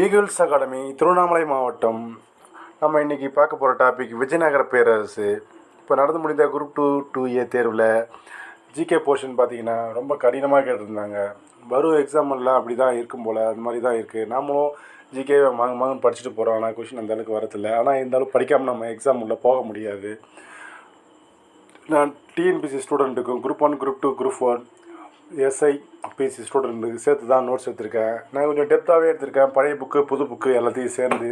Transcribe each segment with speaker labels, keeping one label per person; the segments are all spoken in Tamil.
Speaker 1: ஈகிள்ஸ் அகாடமி திருவண்ணாமலை மாவட்டம். நம்ம இன்றைக்கி பார்க்க போகிற டாபிக் விஜயநகர பேரரசு. இப்போ நடந்து முடிந்த குரூப் 2 தேர்வில் ஜிகே போர்ஷன் பார்த்திங்கன்னா ரொம்ப கடினமாக கேட்டிருந்தாங்க. வரும் எக்ஸாம்லாம் அப்படி தான் இருக்கும் போல், அது மாதிரி தான் இருக்குது. நாமளும் ஜிகேவை மகன் படிச்சுட்டு போகிறோம், ஆனால் கொஷின் அந்தளவுக்கு வரதில்லை. ஆனால் இருந்தாலும் படிக்காமல் நம்ம எக்ஸாம் உள்ளே போக முடியாது. நான் டிஎன்பிசி ஸ்டூடெண்ட்டுக்கும் குரூப் 1, குரூப் 2, குரூப் 4 எஸ்ஐபிசி ஸ்டூடெண்ட்டுக்கு சேர்த்து தான் நோட்ஸ் எடுத்திருக்கேன். நான் கொஞ்சம் டெப்த்தாகவே எடுத்திருக்கேன். பழைய புக்கு புது புக்கு எல்லாத்தையும் சேர்ந்து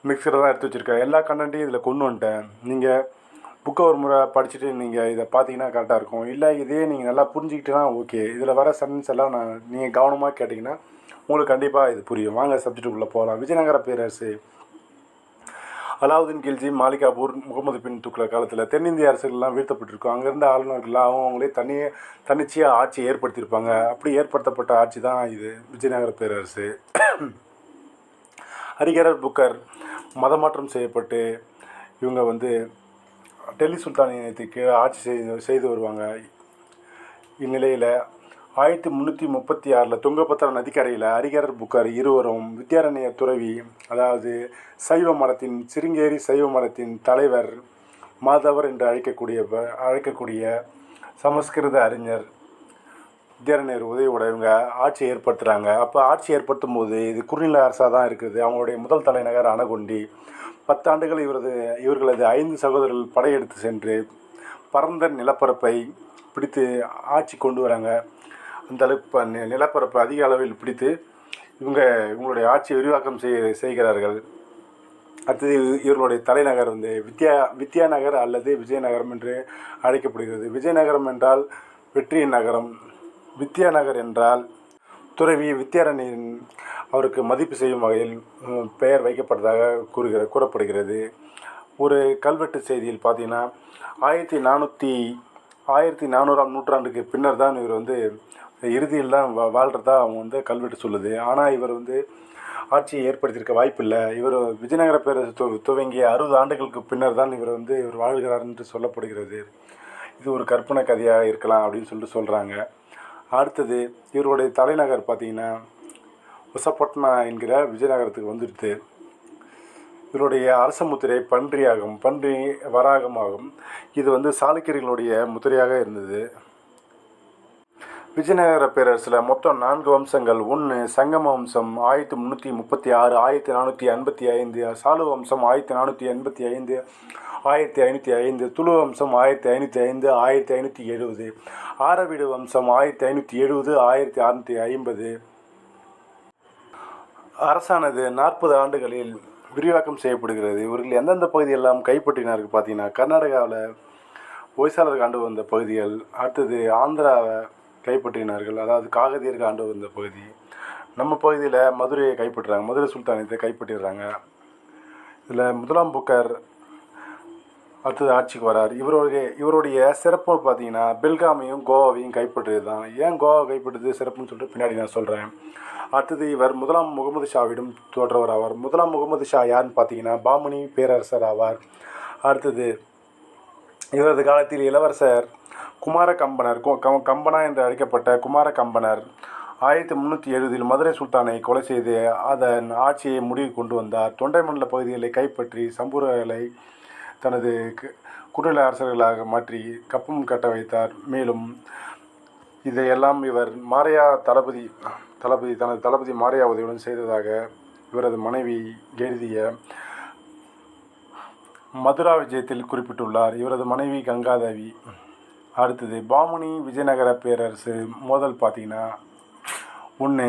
Speaker 1: மிக்சரை தான் எடுத்து வச்சுருக்கேன். எல்லா கண்டென்ட்டையும் இதில் கொண்டு வந்துட்டேன். நீங்கள் புக்கை ஒரு முறை படிச்சுட்டு நீங்கள் இதை பார்த்தீங்கன்னா கரெக்டாக இருக்கும். இல்லை இதே நீங்கள் நல்லா புரிஞ்சுக்கிட்டேன்னா ஓகே. இதில் வர சென்டென்ஸ் எல்லாம் நீங்கள் கவனமாக கேட்டிங்கன்னா உங்களுக்கு கண்டிப்பாக இது புரியும். வாங்க சப்ஜெக்டுக்குள்ளே போகலாம். விஜயநகர பேரரசு. அலாவுதீன் கில்ஜி, மாலிகாபூர், முகமது பின் துக்ளக் காலத்தில் தென்னிந்திய அரசுகள்லாம் வீழ்த்தப்பட்டிருக்கும். அங்கேருந்த ஆளுநர்கள்லாம் அவங்களே தன்னிச்சையாக ஆட்சி ஏற்படுத்தியிருப்பாங்க. அப்படி ஏற்படுத்தப்பட்ட ஆட்சி தான் இது விஜயநகர பேரரசு. ஹரிஹரர் புக்கர் மதமாற்றம் செய்யப்பட்டு இவங்க டெல்லி சுல்தானியத்துக்கு கீழே ஆட்சி செய்து வருவாங்க. இந்நிலையில் 1336 துங்கபத்ரா நதிக்கரையில் ஹரிஹரர் புக்கர் இருவரும் வித்யாரண்ய துறவி, அதாவது சைவ மதத்தின் சிருங்கேரி சைவ மதத்தின் தலைவர் மாதவர் என்று அழைக்கக்கூடிய சமஸ்கிருத அறிஞர் வித்யாரண்யர் உதவியோட இவங்க ஆட்சி ஏற்படுத்துகிறாங்க. அப்போ ஆட்சி ஏற்படுத்தும் போது இது குறுநில அரசாக தான் இருக்குது. அவங்களுடைய முதல் தலைநகர் அணகுண்டி. 10 ஆண்டுகள் இவர்களது 5 சகோதரர்கள் படையெடுத்து சென்று பரந்த நிலப்பரப்பை பிடித்து ஆட்சி கொண்டு வராங்க. அந்த அளவுக்கு நிலப்பரப்பு அதிக அளவில் பிடித்து இவங்களுடைய ஆட்சியை விரிவாக்கம் செய்கிறார்கள். அடுத்தது இவர்களுடைய தலைநகர் வித்யாநகர் அல்லது விஜயநகரம் என்று அழைக்கப்படுகிறது. விஜயநகரம் என்றால் வெற்றியின் நகரம், வித்யாநகர் என்றால் துறவி வித்யாரண்யன் அவருக்கு மதிப்பு செய்யும் வகையில் பெயர் வைக்கப்பட்டதாக கூறப்படுகிறது. ஒரு கல்வெட்டு செய்தியில் பார்த்தீங்கன்னா 1400ஆம் நூற்றாண்டுக்கு பின்னர் தான் இவர் இறுதியில் தான் வாழ்கிறதா அவங்க கல்வெட்டு சொல்லுது. ஆனால் இவர் ஆட்சியை ஏற்படுத்தியிருக்க வாய்ப்பில்லை. இவர் விஜயநகர பேரரசு துவங்கிய 60 ஆண்டுகளுக்கு பின்னர் தான் இவர் வாழ்கிறார் என்று சொல்லப்படுகிறது. இது ஒரு கற்பனை கதையாக இருக்கலாம் அப்படின்னு சொல்கிறாங்க. அடுத்தது இவருடைய தலைநகர் பார்த்திங்கன்னா விசாகப்பட்டினா என்கிற விஜயநகரத்துக்கு வந்துடுது. இவருடைய அரச முத்திரை பன்றி வராகமாகும். இது சாளுக்கியர்களுடைய முத்திரையாக இருந்தது. விஜயநகர பேரரசில் மொத்தம் 4 வம்சங்கள். 1 சங்கம வம்சம் 1336 1455, சாலு வம்சம் 1485 1505, துளு வம்சம் 1505 1570, ஆரவீடு வம்சம் 1570 1650. அரசானது 40 ஆண்டுகளில் விரிவாக்கம் செய்யப்படுகிறது. இவர்கள் எந்தெந்த பகுதியெல்லாம் கைப்பற்றினார்கள் பார்த்தீங்கன்னா, கர்நாடகாவில் ஹொய்சாலர்கள் ஆண்டு வந்த பகுதிகள். அடுத்தது ஆந்திராவை கைப்பற்றினார்கள், அதாவது காகதியர்கள் ஆண்டு வந்த பகுதி. நம்ம பகுதியில் மதுரையை கைப்பற்றுறாங்க, மதுரை சுல்தானியத்தை கைப்பற்றிடுறாங்க. இதில் முதலாம் புக்கர் அடுத்தது ஆட்சிக்கு வரார். இவருடைய சிறப்பு பார்த்தீங்கன்னா பெல்காமையும் கோவாவையும் கைப்பற்றியது தான். ஏன் கோவா கைப்பற்றுறது சிறப்புன்னு சொல்லிட்டு பின்னாடி நான் சொல்கிறேன். அடுத்தது இவர் முதலாம் முகமது ஷாவிடம் தோற்றவர் ஆவார். முதலாம் முகமது ஷா யாருன்னு பார்த்தீங்கன்னா பாமணி பேரரசர் ஆவார். அடுத்தது இவரது காலத்தில் இளவரசர் குமார கம்பனா என்று அழைக்கப்பட்ட குமார கம்பனர் 1370 மதுரை சுல்தானை கொலை செய்து அதன் ஆட்சியை முடிவு கொண்டு வந்தார். தொண்டைமண்டல பகுதிகளை கைப்பற்றி சம்பூர்களை தனது குறுநில அரசர்களாக மாற்றி கப்பம் கட்ட வைத்தார். மேலும் இதையெல்லாம் இவர் தனது தளபதி மாரியா உதவியுடன் செய்ததாக இவரது மனைவி எழுதிய மதுரா விஜயத்தில் குறிப்பிட்டுள்ளார். இவரது மனைவி கங்காதேவி. அடுத்தது பாமணி விஜயநகர பேரரசு மோதல் பார்த்திங்கன்னா, 1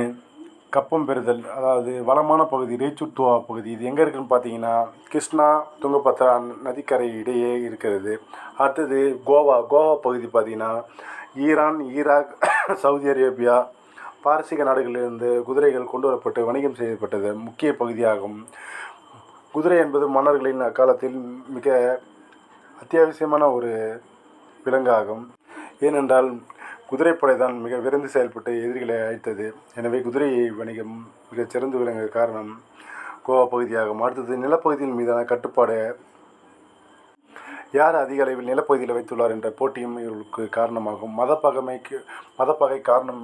Speaker 1: கப்பம் பெறுதல், அதாவது வளமான பகுதி ரேச்சுத்துவா பகுதி. இது எங்கே இருக்குதுன்னு பார்த்தீங்கன்னா கிருஷ்ணா துங்கபத்ரா நதிக்கரை இடையே இருக்கிறது. அடுத்தது கோவா பகுதி பார்த்திங்கன்னா ஈரான், ஈராக், சவுதி அரேபியா, பாரசீக நாடுகளிலிருந்து குதிரைகள் கொண்டு வரப்பட்டு வணிகம் செய்யப்பட்டது முக்கிய பகுதியாகும். குதிரை என்பது மன்னர்களின் அக்காலத்தில் மிக அத்தியாவசியமான ஒரு விலங்காகும். ஏனென்றால் குதிரைப்படை தான் மிக விரைந்து செயல்பட்டு எதிரிகளை அழித்தது. எனவே குதிரை வணிகம் மிகச்சிறந்து விளங்க காரணம் கோவா பகுதியாகும். அடுத்தது நிலப்பகுதியின் மீதான கட்டுப்பாடு. யார் அதிக அளவில் நிலப்பகுதியில் வைத்துள்ளார் என்ற போட்டியும் இவர்களுக்கு காரணமாகும். மதப்பகை காரணம்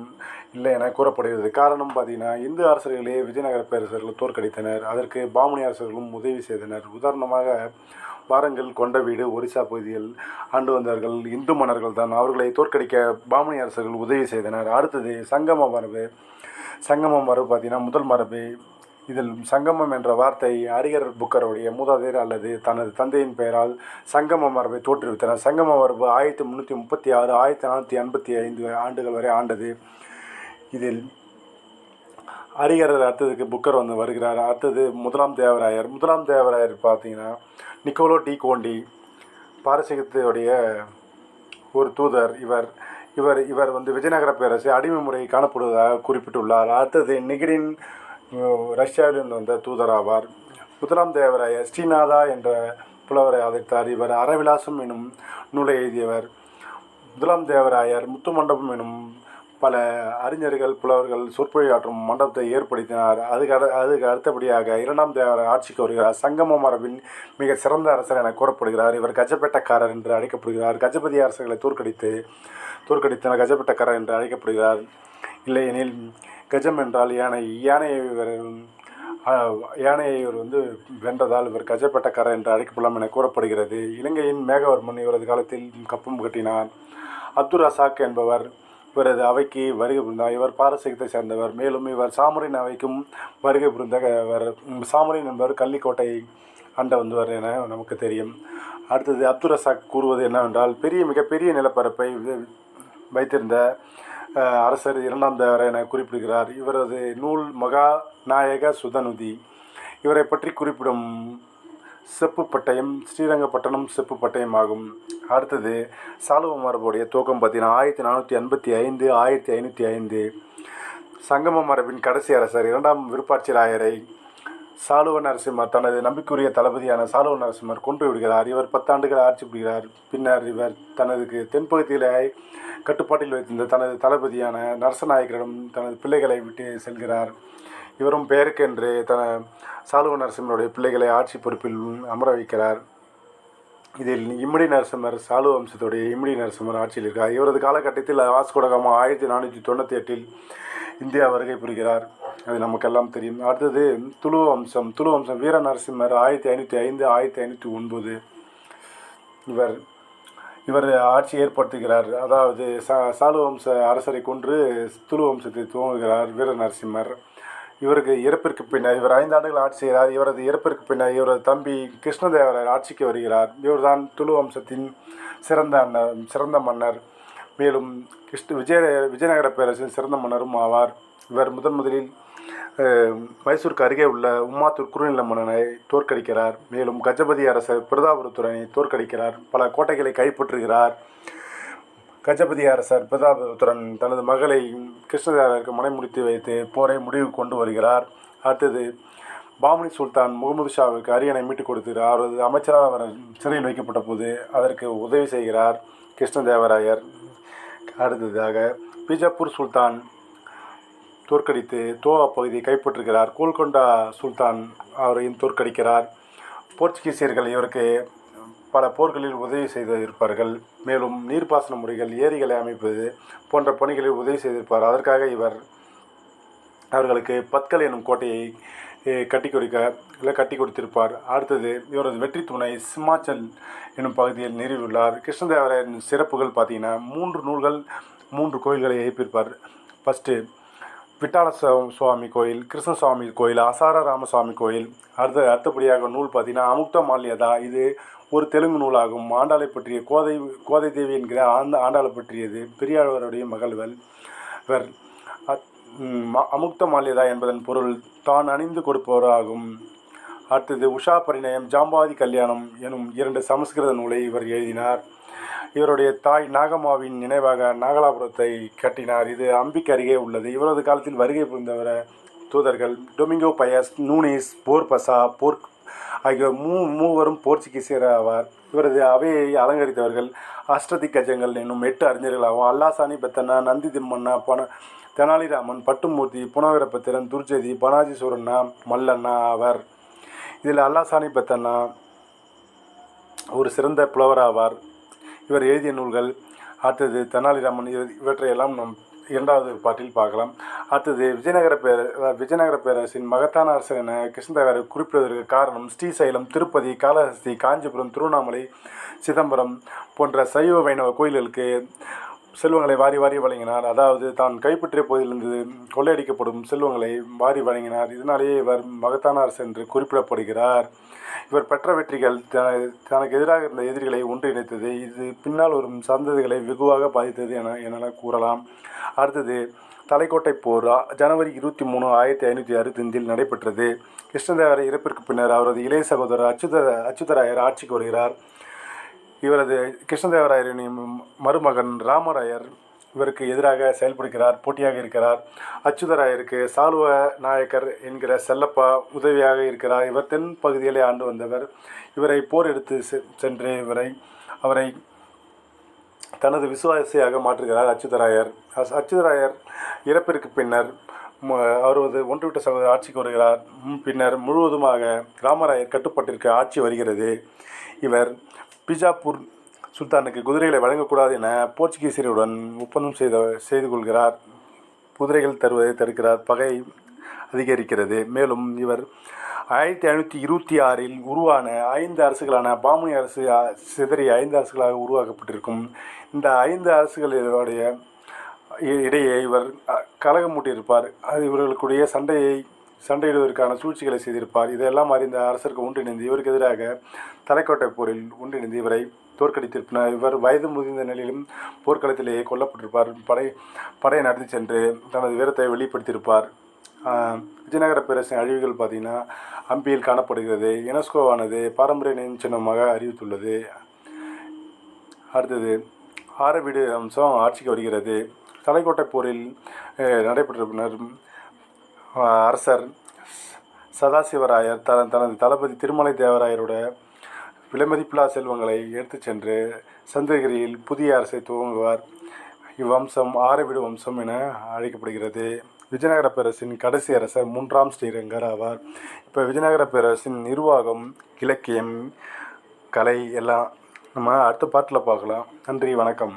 Speaker 1: இல்லை என கூறப்படுகிறது. காரணம் பார்த்தீங்கன்னா, இந்து அரசர்களே விஜயநகர பேரரசர்கள் தோற்கடித்தனர். அதற்கு பாமணி அரசர்களும் உதவி செய்தனர். உதாரணமாக, வாரங்கல், கொண்ட வீடு, ஒரிசா பகுதியில் ஆண்டு வந்தவர்கள் இந்து மன்னர்கள் தான். அவர்களை தோற்கடிக்க பாமணி அரசர்கள் உதவி செய்தனர். அடுத்தது சங்கம மரபு. சங்கம மரபு பார்த்தீங்கன்னா முதல் மரபு. இதில் சங்கமம் என்ற வார்த்தை அரிகர் புக்கருடைய மூதாதையர் அல்லது தனது தந்தையின் பெயரால் சங்கம மரபை தோற்றுவித்தனர். சங்கம மரபு 1336 1485 ஆண்டுகள் வரை ஆண்டது. இதில் அரிகரர் அடுத்ததுக்கு புக்கர் வருகிறார். அடுத்தது முதலாம் தேவராயர் பார்த்தீங்கன்னா நிக்கோலோ டி கோண்டி, பாரசீகத்துடைய ஒரு தூதர். இவர் விஜயநகர பேரரசு அடிமை முறை காணப்படுவதாக குறிப்பிட்டுள்ளார். அடுத்தது நிகிரின் ரஷ்யாவிலிருந்து வந்த தூதராவார். முதலாம் தேவராயர் ஸ்ரீநாதா என்ற புலவரை ஆதரித்தார். இவர் அறவிலாசம் எனும் நூலை எழுதியவர். முதலாம் தேவராயர் முத்து மண்டபம் எனும் பல அறிஞர்கள் புலவர்கள் சொற்பொழிவாற்றும் மண்டபத்தை ஏற்படுத்தினார். அதுக்கு அடுத்தபடியாக இரண்டாம் தேவராயர் ஆட்சிக்கு வருகிறார். சங்கம மரபின் மிக சிறந்த அரசர் என கூறப்படுகிறார். இவர் கஜபெட்டக்காரர் என்று அழைக்கப்படுகிறார். கஜபதி அரசர்களை தோற்கடித்த கஜபெட்டக்காரர் என்று அழைக்கப்படுகிறார். இல்லையெனில் கஜம் என்றால் யானை. யானையை இவர் வென்றதால் இவர் கஜபெட்டக்காரர் என்று அழைக்கப்படலாம் என கூறப்படுகிறது. இலங்கையின் மேகவர்மன் இவரது காலத்தில் கப்பம் கட்டினார். அப்துல் ரசாக் என்பவர் இவரது அவைக்கு வருகை புரிந்தார். இவர் பாரசீகத்தை சேர்ந்தவர். மேலும் இவர் சாமரின் அவைக்கும் வருகை புரிந்தவர். சாமரின் என்பவர் கள்ளிக்கோட்டை ஆண்ட வந்தவர் என நமக்கு தெரியும். அடுத்தது அப்துல் ரசாக் கூறுவது என்னவென்றால், மிகப்பெரிய நிலப்பரப்பை வைத்திருந்த அரசர் இரண்டாம் தேவராயர் என குறிப்பிடுகிறார். இவரது நூல் மகாநாயக சுதனுதி. இவரை பற்றி குறிப்பிடும் செப்பு பட்டயம் ஸ்ரீரங்கப்பட்டணம் செப்பு பட்டயம் ஆகும். அடுத்தது சாலுவ மரபுடைய துவக்கம் பார்த்தீங்கன்னா 1485 1505. சங்கம மரபின் கடைசி அரசர் இரண்டாம் விருப்பாட்சிராயரை சாலுவ நரசிம்மர் தனது நம்பிக்கையுரிய தளபதியான சாலுவ நரசிம்மர் கொன்று விடுகிறார். இவர் 10 ஆண்டுகள் ஆட்சி புரிகிறார். பின்னர் இவர் தனது தென்பகுதியிலே கட்டுப்பாட்டில் வைத்திருந்த தனது தளபதியான நரசநாயக்கரிடம் தனது பிள்ளைகளை விட்டு செல்கிறார். இவரும் பெயருக்கென்று சாலுவ நரசிம்மருடைய பிள்ளைகளை ஆட்சி பொறுப்பில் அமர வைக்கிறார். இதில் இம்மிடி நரசிம்மர் சாலுவ வம்சத்துடைய இம்மிடி நரசிம்மர் ஆட்சியில் இருக்கிறார். இவரது காலகட்டத்தில் வாஸ்கோ ட காமா 1498 இந்தியா வருகை புரிகிறார். அது நமக்கெல்லாம் தெரியும். அடுத்தது துளு வம்சம் வீர நரசிம்மர் 1505 1509 இவர் ஆட்சி ஏற்படுத்துகிறார். அதாவது சாலுவ வம்ச அரசரை கொன்று துளு வம்சத்தை துவங்குகிறார் வீர நரசிம்மர். இவருக்கு இறப்பிற்கு பின்னர் இவர் 5 ஆண்டுகள் ஆட்சி செய்கிறார். இவரது இறப்பிற்கு பின்னர் இவரது தம்பி கிருஷ்ணதேவராயர் ஆட்சிக்கு வருகிறார். இவர்தான் துளு வம்சத்தின் சிறந்த மன்னர். மேலும் விஜயநகர பேரரசின் சிறந்த மன்னரும் ஆவார். இவர் முதலில் மைசூருக்கு அருகே உள்ள உம்மாத்தூர் குறுநில மன்னனை தோற்கடிக்கிறார். மேலும் கஜபதி அரசர் பிரதாபருத்துரனை தோற்கடிக்கிறார். பல கோட்டைகளை கைப்பற்றுகிறார். கஜபதி அரசர் பிரதாபருத்துரன் தனது மகளை கிருஷ்ணதேவராயருக்கு மனைமுடித்து வைத்து போரை முடிவு கொண்டு வருகிறார். அடுத்தது பாமணி சுல்தான் முகமது ஷாவுக்கு அரியணை மீட்டுக் கொடுக்கிறார். அவரது அமைச்சராக அவர் சிறையில் வைக்கப்பட்ட போது அதற்கு உதவி செய்கிறார் கிருஷ்ணதேவராயர். அடுத்ததாக பிஜப்பூர் சுல்தான் தோற்கடித்து தோவா பகுதியை கைப்பற்றுகிறார். கோல்கொண்டா சுல்தான் அவரையும் தோற்கடிக்கிறார். போர்ச்சுகீசியர்கள் இவருக்கு பல போர்களில் உதவி செய்திருப்பார்கள். மேலும் நீர்ப்பாசன முறைகள், ஏரிகளை அமைப்பது போன்ற பணிகளில் உதவி செய்திருப்பார். அதற்காக இவர் அவர்களுக்கு பத்கல் எனும் கோட்டையை கட்டி கொடுத்திருப்பார். அடுத்தது இவரது வெற்றி துணை சிமாச்சல் எனும் பகுதியில் நிறுவியுள்ளார். கிருஷ்ணதேவராயரின் சிறப்புகள் பார்த்தீங்கன்னா 3 நூல்கள் 3 கோயில்களை எழுப்பியிருப்பார். ஃபஸ்ட்டு விட்டாள சுவாமி கோயில், கிருஷ்ணசுவாமி கோயில், அசார ராமசுவாமி கோயில். அடுத்தபடியாக நூல் பார்த்தீங்கன்னா அமுக்த மால்யதா. இது ஒரு தெலுங்கு நூலாகும். ஆண்டாளை பற்றிய கோதை தேவி என்கிற ஆண்டாளை பற்றியது. பெரியாழ்வாருடைய மகள்கள். இவர் அமுக்த மால்யதா என்பதன் பொருள் தான் அணிந்து கொடுப்பவராகும். அடுத்தது உஷா பரிணயம், ஜாம்பாதி கல்யாணம் எனும் 2 சமஸ்கிருத நூலை இவர் எழுதினார். இவருடைய தாய் நாகம்மாவின் நினைவாக நாகலாபுரத்தை கட்டினார். இது அம்பிக்கு அருகே உள்ளது. இவரது காலத்தில் வருகை புரிந்தவர தூதர்கள் டொமிங்கோ பயஸ், நூனிஸ், போர்பசா, ஆகிய மூவரும் போர்ச்சுகீசியர் ஆவார். இவரது அவையை அலங்கரித்தவர்கள் அஷ்டதிக்கஜங்கள் என்னும் 8 அறிஞர்களாகும். அல்லாசானி பெத்தனா, நந்தி திம்மண்ணா, தெனாலிராமன், பட்டுமூர்த்தி, புனவீரபத்திரன், துர்ஜதி, பனாஜி சூரண்ணா, மல்லண்ணா ஆவர். இதில் அல்லாசானி பெத்தண்ணா ஒரு சிறந்த புலவர் ஆவார். இவர் எழுதிய நூல்கள், அடுத்தது தெனாலிராமன், இவற்றையெல்லாம் நாம் இரண்டாவது பாட்டில் பார்க்கலாம். அடுத்தது விஜயநகர பேரரசின் மகத்தான அரசர் என கிருஷ்ணதேவராயர் குறிப்பிடுவதற்கு காரணம் ஸ்ரீசைலம், திருப்பதி, காளஹஸ்தி, காஞ்சிபுரம், திருவண்ணாமலை, சிதம்பரம் போன்ற சைவ வைணவ கோயில்களுக்கு செல்வங்களை வாரி வாரி வழங்கினார். அதாவது தான் கைப்பற்றிய பகுதியிலிருந்து கொள்ளையடிக்கப்படும் செல்வங்களை வாரி வழங்கினார். இதனாலேயே இவர் மகத்தான அரசர் என்று குறிப்பிடப்படுகிறார். இவர் பெற்ற வெற்றிகள் தனக்கு எதிராக இருந்த எதிரிகளை ஒன்றிணைத்தது. இது பின்னால் வரும் சந்ததிகளை வெகுவாக பாதித்தது எனலாம் கூறலாம். அடுத்தது தலைக்கோட்டை போர் ஜனவரி 23, 1565 நடைபெற்றது. கிருஷ்ணதேவராயர் இறப்பிற்கு பின்னர் அவரது இளைய சகோதரர் அச்சுதராயர் ஆட்சிக்கு வருகிறார். இவரது கிருஷ்ணதேவராயரின் மருமகன் ராமராயர் இவருக்கு எதிராக செயல்படுகிறார், போட்டியாக இருக்கிறார். அச்சுதராயருக்கு சாலுவ நாயக்கர் என்கிற செல்லப்பா உதவியாக இருக்கிறார். இவர் தென் பகுதியிலே ஆண்டு வந்தவர். இவரை போர் எடுத்து சென்று அவரை தனது விசுவாசியாக மாற்றுகிறார் அச்சுதராயர். அச்சுதராயர் இறப்பிற்கு பின்னர் அவரது ஒன்றுவிட்ட சகோதரர் ஆட்சிக்கு வருகிறார். பின்னர் முழுவதுமாக ராமராயர் கட்டுப்பாட்டிற்கு ஆட்சி வருகிறது. இவர் பிஜாப்பூர் சுல்தானுக்கு குதிரைகளை வழங்கக்கூடாது என போர்ச்சுகீசியருடன் ஒப்பந்தம் செய்து கொள்கிறார். குதிரைகள் தருவதை தடுக்கிறார். பகை அதிகரிக்கிறது. மேலும் இவர் 1526 உருவான 5 அரசுகளான பாமுனி அரசு சிதறி 5 அரசுகளாக உருவாக்கப்பட்டிருக்கும். இந்த 5 அரசுகளுடைய இடையே இவர் கலகம் மூட்டியிருப்பார். அது இவர்களுக்குடைய சண்டையிடுவதற்கான சூழ்ச்சிகளை செய்திருப்பார். இதெல்லாம் அறிந்த அரசருக்கு ஒன்றிணைந்து இவருக்கு எதிராக தலைக்கோட்டை போரில் ஒன்றிணைந்து இவரை தோற்கடித்திருப்பினார். இவர் வயது முதிர்ந்த நிலையிலும் போர்க்களத்திலேயே கொல்லப்பட்டிருப்பார். படையை நடத்தி சென்று தனது வீரத்தை வெளிப்படுத்தியிருப்பார். விஜயநகர பேரரசின் அழிவுகள் பார்த்திங்கன்னா ஹம்பியில் காணப்படுகிறது. யுனெஸ்கோவானது பாரம்பரிய நினைவு சின்னமாக அறிவித்துள்ளது. அடுத்தது ஆரவீடு வம்சம் ஆட்சிக்கு வருகிறது. தலைக்கோட்டை போரில் நடைபெற்ற பின்னர் அரசர் சதாசிவராயர் தனது தளபதி திருமலை தேவராயரோட விலைமதிப்பில்லா செல்வங்களை எடுத்து சென்று சந்திரகிரியில் புதிய அரசை துவங்குவார். இவ்வம்சம் ஆரவீடு வம்சம் என அழைக்கப்படுகிறது. விஜயநகர பேரரசின் கடைசி அரசர் 3ஆம் ஸ்ரீரங்கர் ஆவார். இப்போ விஜயநகர பேரரசின் நிர்வாகம், இலக்கியம், கலை எல்லாம் நம்ம அடுத்த பாட்டில் பார்க்கலாம். நன்றி, வணக்கம்.